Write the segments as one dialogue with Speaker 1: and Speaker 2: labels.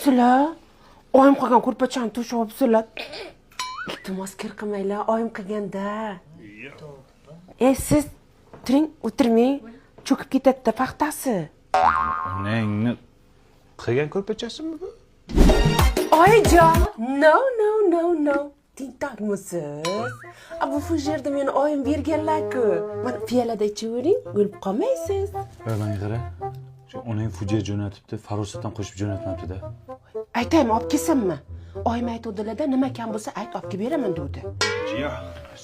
Speaker 1: sizlar? Oyim qilgan ko'rpachani to'shib olibsizlar. Iltimos kir qilmanglar, oyim qilganda. Siz turing, o'tirmang. Cho'kib ketadi paxtasi.
Speaker 2: Onangni qilgan ko'rpachasimi bu?
Speaker 1: Oyijon, no. Tintakmisiz? Bu fujerda meni oyim berganlar-ku. Mana piyolada ichavering, o'lib qolmaysiz.
Speaker 2: Mana qara. Shu onang fujia jo'natibdi, farosatdan qo'shib jo'natmabdi-da.
Speaker 1: Aytaymi, olib kelsammi? Oyim aytuvdilar-da, nima kam bo'lsa ayt, olib kelib beraman dedi.
Speaker 2: Jiya,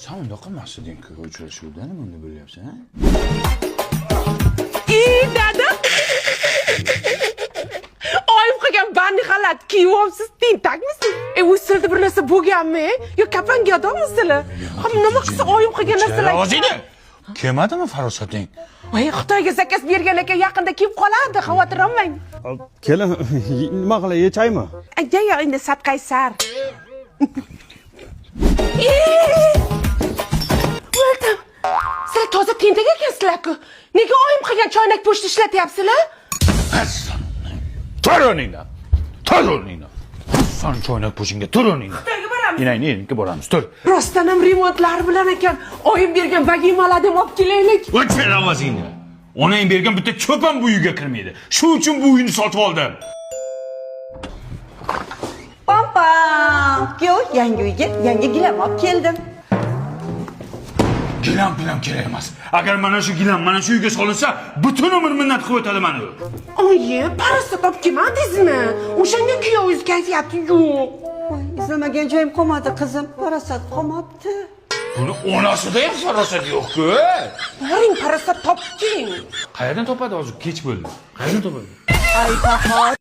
Speaker 2: sen unda qilmasding-ku uchrashuvda, nima unda bo'lyapsan, ha?
Speaker 1: Dada! Oyim qilgan bandi xalat kiyibsiz, tentakmisiz? Usilda bir narsa bo'lganmi? Yo kapanga odammisizlar? Nima qilsa oyim qilgan narsalar.
Speaker 2: O'zingni kelmadimi farosating?
Speaker 1: Xitoyga zakaz bergan ekan, yaqinda kelib qoladi, xavotir olmang.
Speaker 3: Kelin, nima qilay, yechaymi?
Speaker 1: Yo, endi sadqaysar. O'ldim. Sizlar toza tentak ekansizlar-ku. Nega oyim qilgan choynak po'shti ishlatyapsizlar?
Speaker 2: Tur o'rningdan. Sen choynak po'shingga tur o'rningdan.
Speaker 1: Xitoyga boramiz.
Speaker 2: Inayni boramiz, tur.
Speaker 1: Rostdan ham remontlar bilan ekan, oyim bergan vagimalarni olib kelaylik.
Speaker 2: O'chir ovozingni. Onang bergan bitta cho'p ham bu uyga kirmaydi. Shu uchun bu uyni sotib oldim.
Speaker 4: Pam. Yo, yangi uyga yangi gilam olib keldim.
Speaker 2: Gilam bilan kerak emas. Agar mana shu gilam mana shu uyga solinsa, butun umr minnat qilib o'tadi mana u.
Speaker 1: Oyi, parasot olib kelmadingizmi? O'shanga kuyovingiz kayfiyati yo'q.
Speaker 4: Voy, izlamagan joyim qolmadi, qizim. Parasat qolmabdi.
Speaker 2: Buni onasida ham farosat yo'q-ku.
Speaker 1: Boring, parasot toping.
Speaker 2: Qayerdan topadi hozir? Kech bo'ldi. Qayerdan topadi?
Speaker 4: Ay, Bahor,